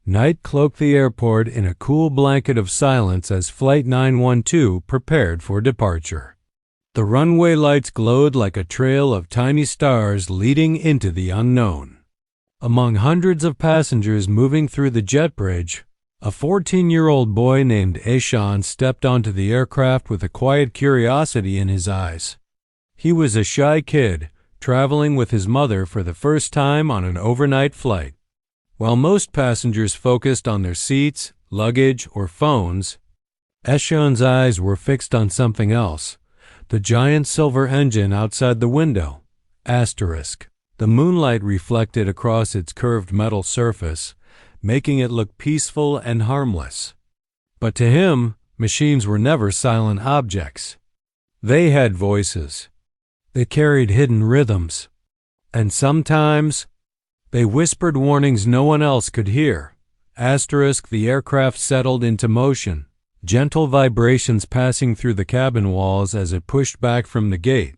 Night cloaked the airport in a cool blanket of silence as Flight 912 prepared for departure. The runway lights glowed like a trail of tiny stars leading into the unknown. Among hundreds of passengers moving through the jet bridge, a 14-year-old boy named Aviation stepped onto the aircraft with a quiet curiosity in his eyes. He was a shy kid, traveling with his mother for the first time on an overnight flight. While most passengers focused on their seats, luggage, or phones, Aviation's eyes were fixed on something else, the giant silver engine outside the window. The moonlight reflected across its curved metal surface, making it look peaceful and harmless. But to him, machines were never silent objects. They had voices. They carried hidden rhythms. And sometimes, they whispered warnings no one else could hear. The aircraft settled into motion, gentle vibrations passing through the cabin walls as it pushed back from the gate.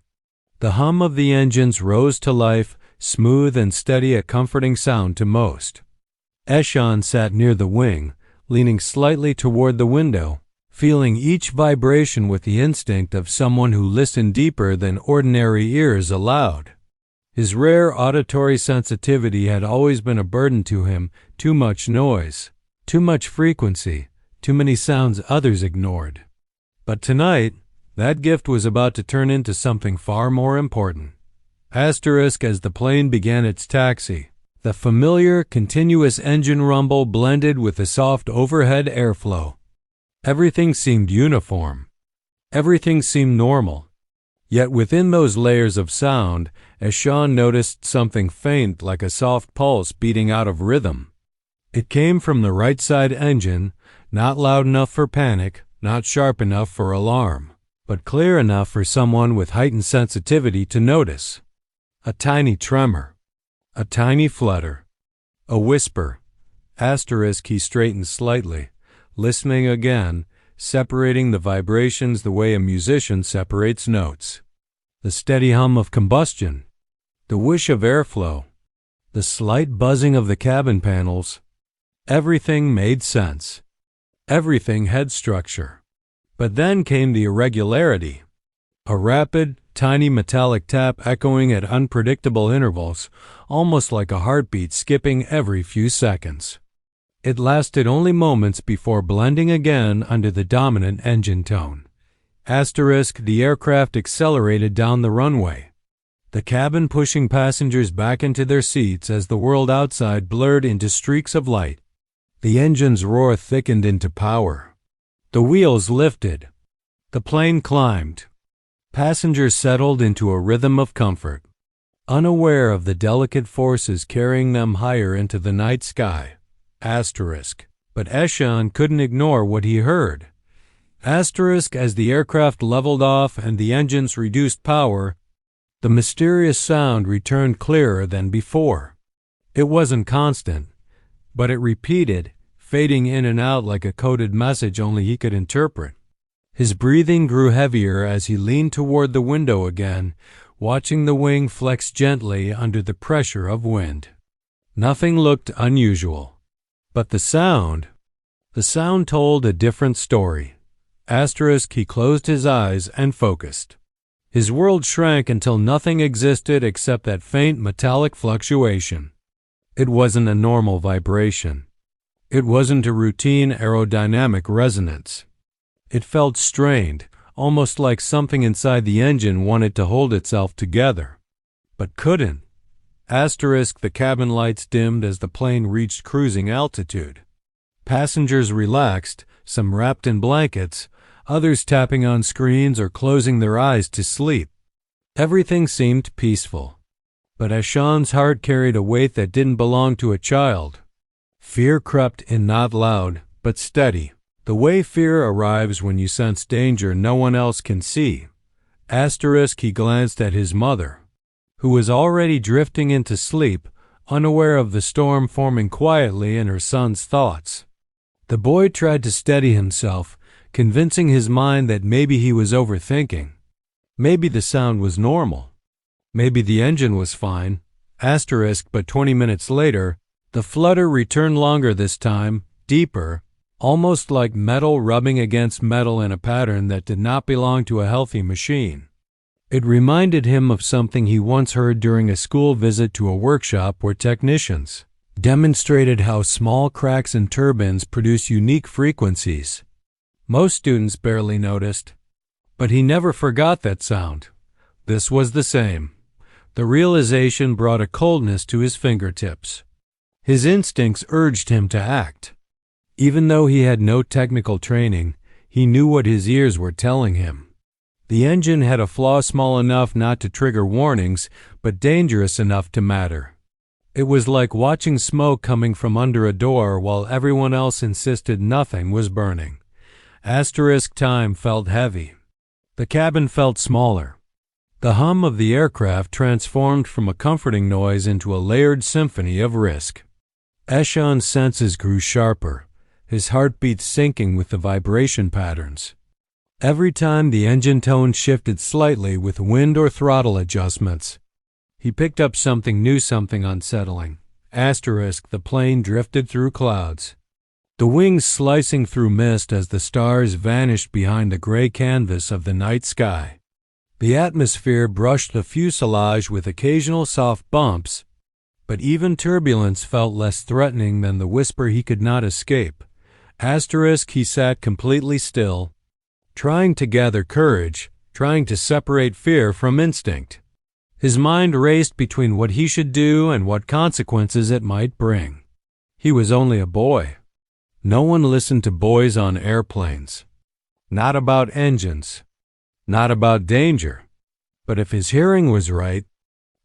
The hum of the engines rose to life, smooth and steady, a comforting sound to most. Aviation sat near the wing, leaning slightly toward the window, feeling each vibration with the instinct of someone who listened deeper than ordinary ears allowed. His rare auditory sensitivity had always been a burden to him. Too much noise, too much frequency, too many sounds others ignored. But tonight, that gift was about to turn into something far more important. As the plane began its taxi, the familiar, continuous engine rumble blended with the soft overhead airflow. Everything seemed uniform. Everything seemed normal. Yet within those layers of sound, Aviation noticed something faint, like a soft pulse beating out of rhythm. It came from the right side engine, not loud enough for panic, not sharp enough for alarm, but clear enough for someone with heightened sensitivity to notice. A tiny tremor, a tiny flutter, a whisper. He straightened slightly, listening again, separating the vibrations the way a musician separates notes. The steady hum of combustion, the whish of airflow, the slight buzzing of the cabin panels. Everything made sense. Everything had structure. But then came the irregularity. A rapid, tiny metallic tap echoing at unpredictable intervals, almost like a heartbeat skipping every few seconds. It lasted only moments before blending again under the dominant engine tone. The aircraft accelerated down the runway, the cabin pushing passengers back into their seats as the world outside blurred into streaks of light. The engine's roar thickened into power. The wheels lifted. The plane climbed. Passengers settled into a rhythm of comfort, unaware of the delicate forces carrying them higher into the night sky. But Aviation couldn't ignore what he heard. As the aircraft leveled off and the engines reduced power, the mysterious sound returned clearer than before. It wasn't constant, but it repeated, fading in and out like a coded message only he could interpret. His breathing grew heavier as he leaned toward the window again, watching the wing flex gently under the pressure of wind. Nothing looked unusual. But the sound told a different story. He closed his eyes and focused. His world shrank until nothing existed except that faint metallic fluctuation. It wasn't a normal vibration. It wasn't a routine aerodynamic resonance. It felt strained, almost like something inside the engine wanted to hold itself together, but couldn't. The cabin lights dimmed as the plane reached cruising altitude. Passengers relaxed, some wrapped in blankets, others tapping on screens or closing their eyes to sleep. Everything seemed peaceful. But Aviation's heart carried a weight that didn't belong to a child. Fear crept in, not loud, but steady. The way fear arrives when you sense danger no one else can see. He glanced at his mother, who was already drifting into sleep, unaware of the storm forming quietly in her son's thoughts. The boy tried to steady himself, convincing his mind that maybe he was overthinking. Maybe the sound was normal. Maybe the engine was fine. But 20 minutes later, The flutter returned longer this time, deeper, almost like metal rubbing against metal in a pattern that did not belong to a healthy machine. It reminded him of something he once heard during a school visit to a workshop where technicians demonstrated how small cracks in turbines produce unique frequencies. Most students barely noticed, but he never forgot that sound. This was the same. The realization brought a coldness to his fingertips. His instincts urged him to act. Even though he had no technical training, he knew what his ears were telling him. The engine had a flaw small enough not to trigger warnings, but dangerous enough to matter. It was like watching smoke coming from under a door while everyone else insisted nothing was burning. Time felt heavy. The cabin felt smaller. The hum of the aircraft transformed from a comforting noise into a layered symphony of risk. Eshan's senses grew sharper, his heartbeat syncing with the vibration patterns. Every time the engine tone shifted slightly with wind or throttle adjustments, he picked up something new, something unsettling. The plane drifted through clouds, the wings slicing through mist as the stars vanished behind the gray canvas of the night sky. The atmosphere brushed the fuselage with occasional soft bumps, but even turbulence felt less threatening than the whisper he could not escape. He sat completely still, trying to gather courage, trying to separate fear from instinct. His mind raced between what he should do and what consequences it might bring. He was only a boy. No one listened to boys on airplanes. Not about engines. Not about danger. But if his hearing was right,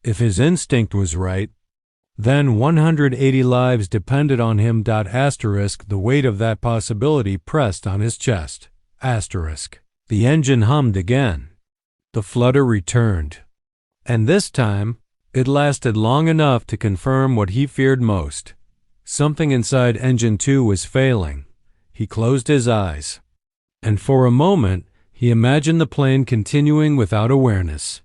if his instinct was right, then 180 lives depended on him. The weight of that possibility pressed on his chest. The engine hummed again. The flutter returned. And this time, it lasted long enough to confirm what he feared most. Something inside Engine 2 was failing. He closed his eyes. And for a moment, he imagined the plane continuing without awareness.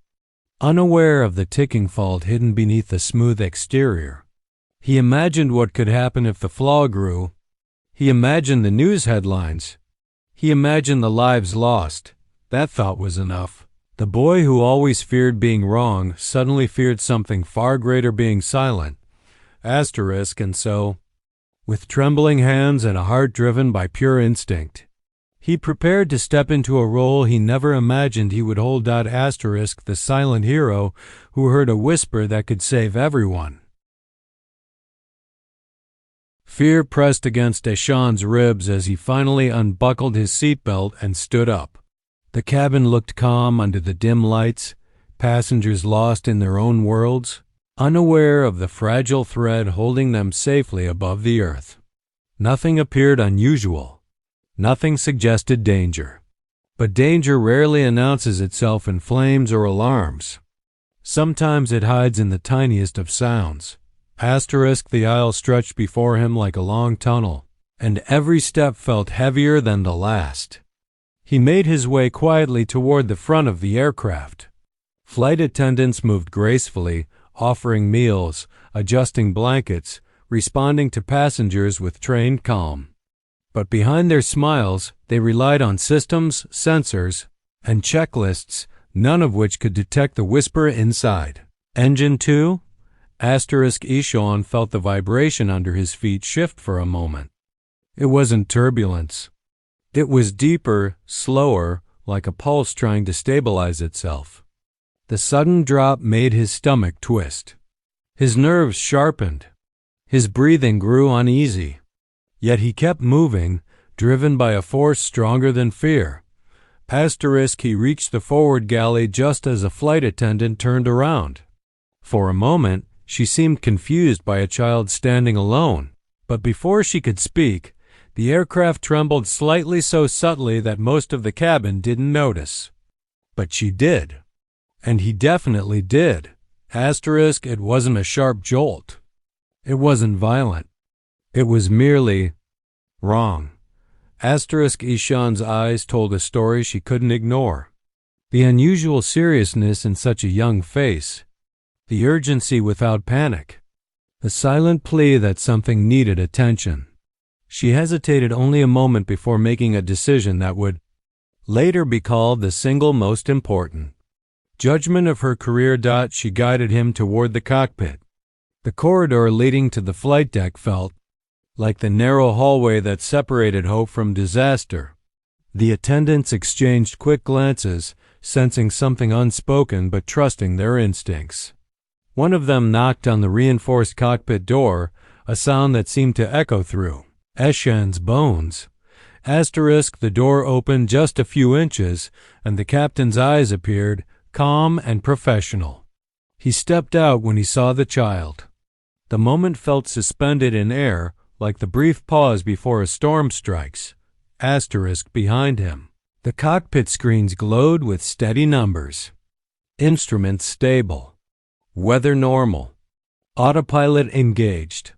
Unaware of the ticking fault hidden beneath the smooth exterior. He imagined what could happen if the flaw grew. He imagined the news headlines. He imagined the lives lost. That thought was enough. The boy who always feared being wrong suddenly feared something far greater, being silent. And so, with trembling hands and a heart driven by pure instinct, he prepared to step into a role he never imagined he would hold. The silent hero who heard a whisper that could save everyone. Fear pressed against Eshan's ribs as he finally unbuckled his seatbelt and stood up. The cabin looked calm under the dim lights, passengers lost in their own worlds, unaware of the fragile thread holding them safely above the earth. Nothing appeared unusual. Nothing suggested danger. But danger rarely announces itself in flames or alarms. Sometimes it hides in the tiniest of sounds. The aisle stretched before him like a long tunnel, and every step felt heavier than the last. He made his way quietly toward the front of the aircraft. Flight attendants moved gracefully, offering meals, adjusting blankets, responding to passengers with trained calm. But behind their smiles, they relied on systems, sensors, and checklists, none of which could detect the whisper inside. Engine 2? Eshan felt the vibration under his feet shift for a moment. It wasn't turbulence. It was deeper, slower, like a pulse trying to stabilize itself. The sudden drop made his stomach twist. His nerves sharpened. His breathing grew uneasy. Yet he kept moving, driven by a force stronger than fear. He reached the forward galley just as a flight attendant turned around. For a moment, she seemed confused by a child standing alone, but before she could speak, the aircraft trembled slightly, so subtly that most of the cabin didn't notice. But she did. And he definitely did. It wasn't a sharp jolt. It wasn't violent. It was merely wrong. Eshan's eyes told a story she couldn't ignore. The unusual seriousness in such a young face. The urgency without panic. a silent plea that something needed attention. She hesitated only a moment before making a decision that would later be called the single most important judgment of her career. She guided him toward the cockpit. The corridor leading to the flight deck felt like the narrow hallway that separated hope from disaster. The attendants exchanged quick glances, sensing something unspoken but trusting their instincts. One of them knocked on the reinforced cockpit door, a sound that seemed to echo through Eshen's bones. The door opened just a few inches, and the captain's eyes appeared calm and professional. He stepped out when he saw the child. The moment felt suspended in air, like the brief pause before a storm strikes. Behind him. The cockpit screens glowed with steady numbers. Instruments stable. Weather normal. Autopilot engaged.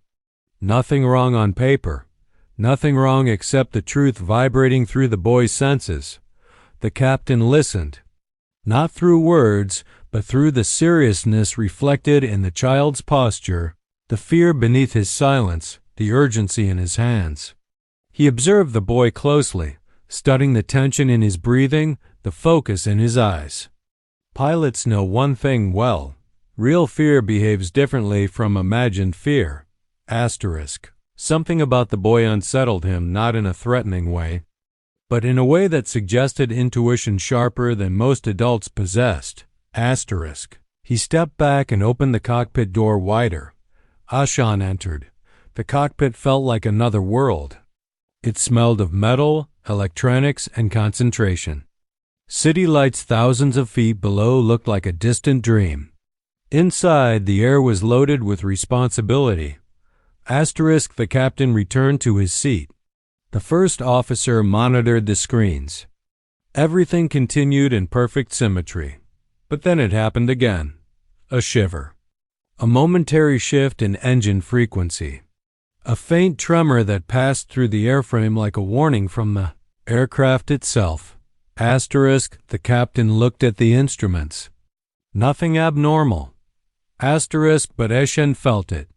Nothing wrong on paper. Nothing wrong except the truth vibrating through the boy's senses. The captain listened. Not through words, but through the seriousness reflected in the child's posture, the fear beneath his silence, the urgency in his hands. He observed the boy closely, studying the tension in his breathing, the focus in his eyes. Pilots know one thing well. Real fear behaves differently from imagined fear. Something about the boy unsettled him, not in a threatening way, but in a way that suggested intuition sharper than most adults possessed. He stepped back and opened the cockpit door wider. Ashan entered. The cockpit felt like another world. It smelled of metal, electronics, and concentration. City lights thousands of feet below looked like a distant dream. Inside, the air was loaded with responsibility. The captain returned to his seat. The first officer monitored the screens. Everything continued in perfect symmetry. But then it happened again. A shiver. A momentary shift in engine frequency. A faint tremor that passed through the airframe like a warning from the aircraft itself. The captain looked at the instruments. Nothing abnormal. But Eshen felt it.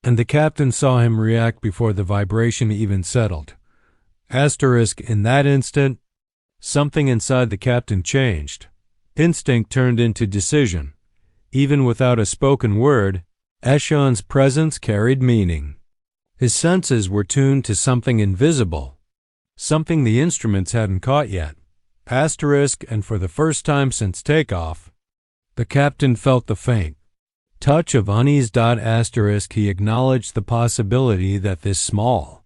And the captain saw him react before the vibration even settled. In that instant, something inside the captain changed. Instinct turned into decision. Even without a spoken word, Eshen's presence carried meaning. His senses were tuned to something invisible, something the instruments hadn't caught yet. And for the first time since takeoff, the captain felt the faint touch of unease. He acknowledged the possibility that this small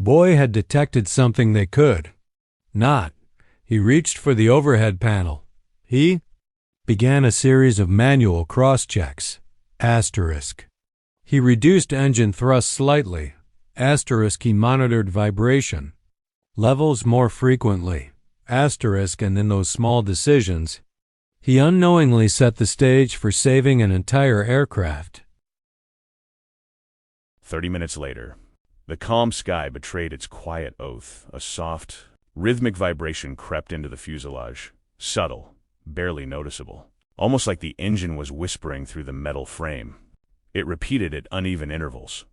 boy had detected something they could not. He reached for the overhead panel. He began a series of manual cross-checks. He reduced engine thrust slightly. He monitored vibration levels more frequently. And in those small decisions, he unknowingly set the stage for saving an entire aircraft. 30 minutes later, the calm sky betrayed its quiet oath. A soft, rhythmic vibration crept into the fuselage, subtle, barely noticeable, almost like the engine was whispering through the metal frame. It repeated at uneven intervals.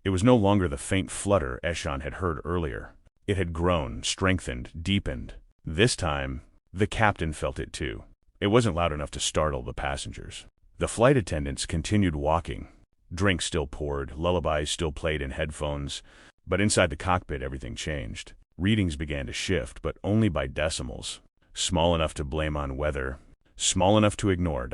It was no longer the faint flutter Eshen had heard earlier. It had grown, strengthened, deepened. This time, the captain felt it too. It wasn't loud enough to startle the passengers. The flight attendants continued walking. Drinks still poured, lullabies still played in headphones, but inside the cockpit everything changed. Readings began to shift, but only by decimals. Small enough to blame on weather, small enough to ignore ...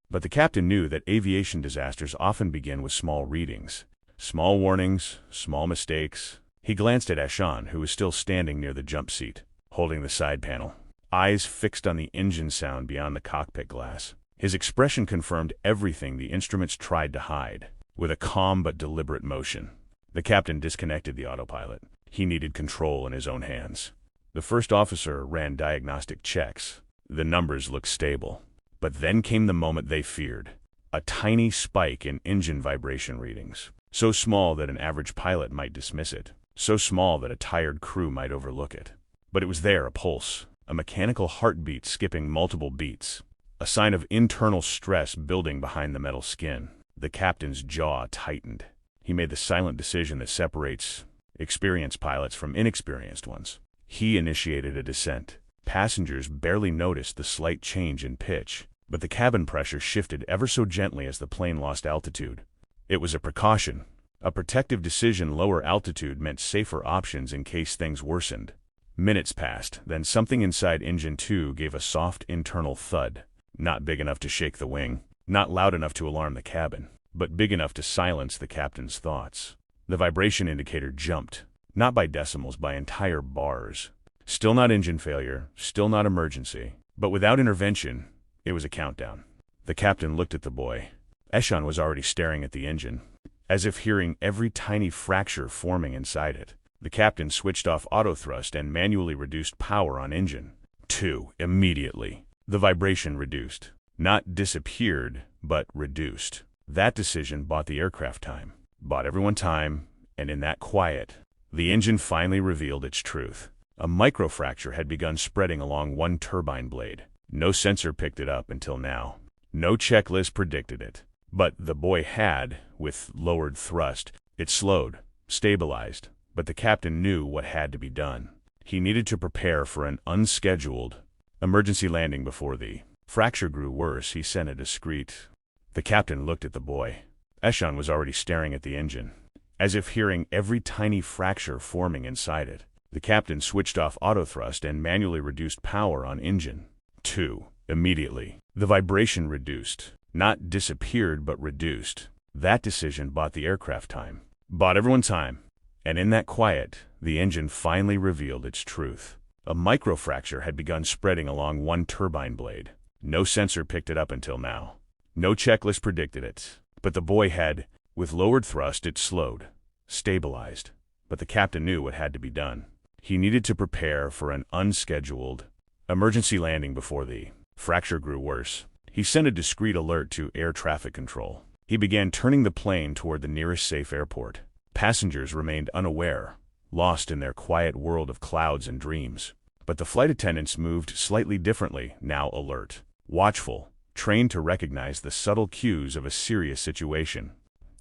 But the captain knew that aviation disasters often begin with small readings. Small warnings, small mistakes. He glanced at Eshen, who was still standing near the jump seat, holding the side panel, eyes fixed on the engine sound beyond the cockpit glass. His expression confirmed everything the instruments tried to hide. With a calm but deliberate motion, the captain disconnected the autopilot. He needed control in his own hands. The first officer ran diagnostic checks. The numbers looked stable. But then came the moment they feared. A tiny spike in engine vibration readings. So small that an average pilot might dismiss it. So small that a tired crew might overlook it. But it was there, a pulse, a mechanical heartbeat skipping multiple beats. A sign of internal stress building behind the metal skin. The captain's jaw tightened. He made the silent decision that separates experienced pilots from inexperienced ones. He initiated a descent. Passengers barely noticed the slight change in pitch, but the cabin pressure shifted ever so gently as the plane lost altitude. It was a precaution, a protective decision. Lower altitude meant safer options in case things worsened. Minutes passed, then something inside Engine 2 gave a soft internal thud. Not big enough to shake the wing, not loud enough to alarm the cabin, but big enough to silence the captain's thoughts. The vibration indicator jumped, not by decimals, by entire bars. Still not engine failure, still not emergency, but without intervention, it was a countdown. The captain looked at the boy. Aviation was already staring at the engine, as if hearing every tiny fracture forming inside it. The captain switched off autothrust and manually reduced power on Engine 2 immediately. The vibration reduced. Not disappeared, but reduced. That decision bought the aircraft time, bought everyone time, and in that quiet, the engine finally revealed its truth. A microfracture had begun spreading along one turbine blade. No sensor picked it up until now. No checklist predicted it. But the boy had, with lowered thrust, it slowed, stabilized. But the captain knew what had to be done. He needed to prepare for an unscheduled emergency landing before the fracture grew worse. He sent a discreet. The captain looked at the boy. Aviation was already staring at the engine, as if hearing every tiny fracture forming inside it. The captain switched off autothrust and manually reduced power on Engine 2 immediately. The vibration reduced. Not disappeared, but reduced. That decision bought the aircraft time, bought everyone time. And in that quiet, the engine finally revealed its truth. A microfracture had begun spreading along one turbine blade. No sensor picked it up until now. No checklist predicted it. But the boy had, with lowered thrust, it slowed, stabilized. But the captain knew what had to be done. He needed to prepare for an unscheduled emergency landing before the fracture grew worse. He sent a discreet alert to air traffic control. He began turning the plane toward the nearest safe airport. Passengers remained unaware, lost in their quiet world of clouds and dreams. But the flight attendants moved slightly differently, now alert, watchful, trained to recognize the subtle cues of a serious situation.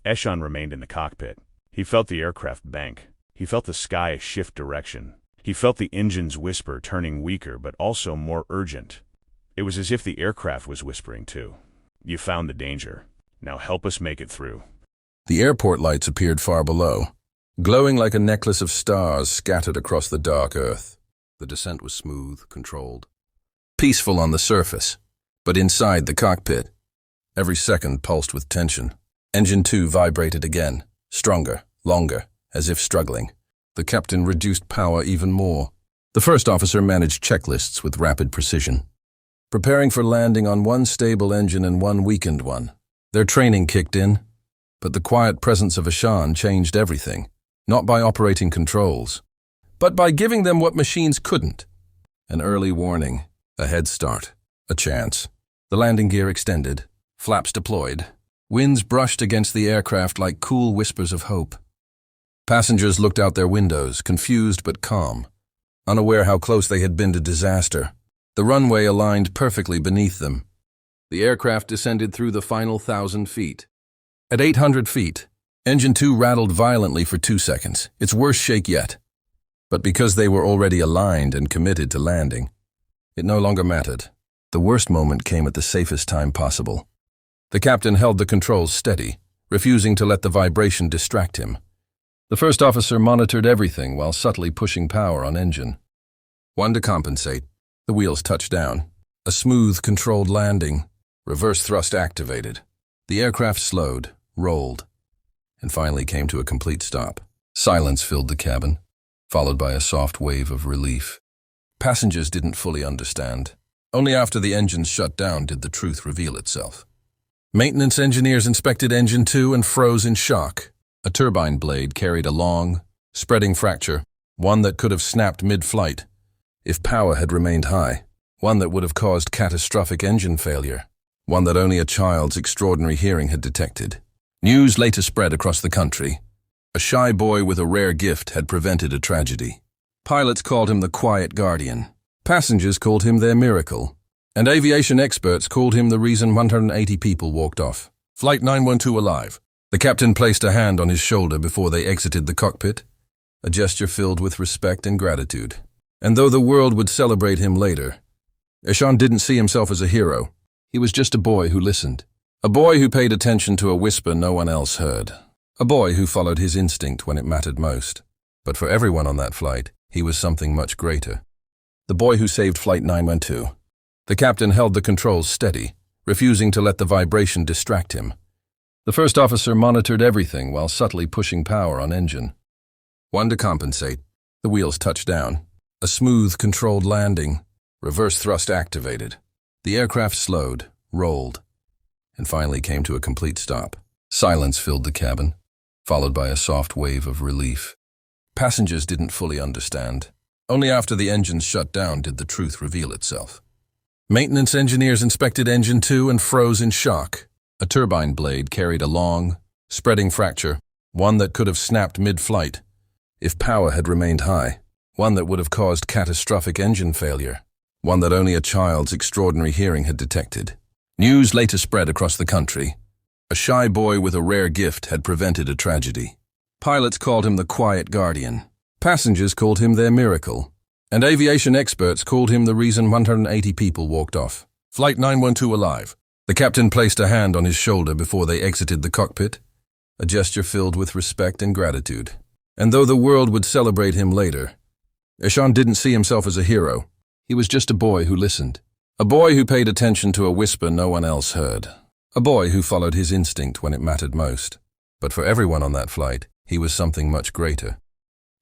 Aviation remained in the cockpit. He felt the aircraft bank. He felt the sky shift direction. He felt the engine's whisper turning weaker but also more urgent. It was as if the aircraft was whispering too. "You found the danger. Now help us make it through." The airport lights appeared far below, glowing like a necklace of stars scattered across the dark earth. The descent was smooth, controlled, peaceful on the surface, but inside the cockpit, every second pulsed with tension. Engine 2 vibrated again, stronger, longer, as if struggling. The captain reduced power even more. The first officer managed checklists with rapid precision, preparing for landing on one stable engine and one weakened one. Their training kicked in, but the quiet presence of Aviation changed everything, not by operating controls, but by giving them what machines couldn't. An early warning, a head start, a chance. The landing gear extended, flaps deployed. Winds brushed against the aircraft like cool whispers of hope. Passengers looked out their windows, confused but calm, unaware how close they had been to disaster. The runway aligned perfectly beneath them. The aircraft descended through the final 1,000 feet. At 800 feet, Engine 2 rattled violently for 2 seconds, its worst shake yet. But because they were already aligned and committed to landing, it no longer mattered. The worst moment came at the safest time possible. The captain held the controls steady, refusing to let the vibration distract him. The first officer monitored everything while subtly pushing power on engine. One to compensate, the wheels touched down. A smooth, controlled landing, reverse thrust activated. The aircraft slowed, rolled, and finally came to a complete stop. Silence filled the cabin, followed by a soft wave of relief. Passengers didn't fully understand. Only after the engines shut down did the truth reveal itself. Maintenance engineers inspected Engine 2 and froze in shock. A turbine blade carried a long, spreading fracture, one that could have snapped mid-flight if power had remained high, one that would have caused catastrophic engine failure, one that only a child's extraordinary hearing had detected. News later spread across the country. A shy boy with a rare gift had prevented a tragedy. Pilots called him the quiet guardian. Passengers called him their miracle. And aviation experts called him the reason 180 people walked off. Flight 912 alive. The captain placed a hand on his shoulder before they exited the cockpit, a gesture filled with respect and gratitude. And though the world would celebrate him later, Ishan didn't see himself as a hero. He was just a boy who listened. A boy who paid attention to a whisper no one else heard. A boy who followed his instinct when it mattered most. But for everyone on that flight, he was something much greater. The boy who saved Flight 912. The captain held the controls steady, refusing to let the vibration distract him. The first officer monitored everything while subtly pushing power on engine. One to compensate. The wheels touched down. A smooth, controlled landing. Reverse thrust activated. The aircraft slowed, rolled, and finally came to a complete stop. Silence filled the cabin, followed by a soft wave of relief. Passengers didn't fully understand. Only after the engines shut down did the truth reveal itself. Maintenance engineers inspected Engine 2 and froze in shock. A turbine blade carried a long, spreading fracture, one that could have snapped mid-flight if power had remained high, one that would have caused catastrophic engine failure, one that only a child's extraordinary hearing had detected. News later spread across the country. A shy boy with a rare gift had prevented a tragedy. Pilots called him the Quiet Guardian. Passengers called him their miracle. And aviation experts called him the reason 180 people walked off. Flight 912 alive. The captain placed a hand on his shoulder before they exited the cockpit, a gesture filled with respect and gratitude. And though the world would celebrate him later, Ishan didn't see himself as a hero. He was just a boy who listened. A boy who paid attention to a whisper no one else heard. A boy who followed his instinct when it mattered most. But for everyone on that flight, he was something much greater.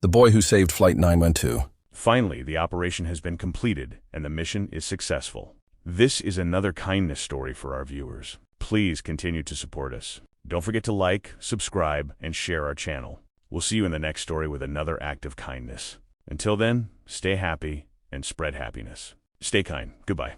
The boy who saved Flight 912. Finally, the operation has been completed and the mission is successful. This is another kindness story for our viewers. Please continue to support us. Don't forget to like, subscribe, and share our channel. We'll see you in the next story with another act of kindness. Until then, stay happy and spread happiness. Stay kind. Goodbye.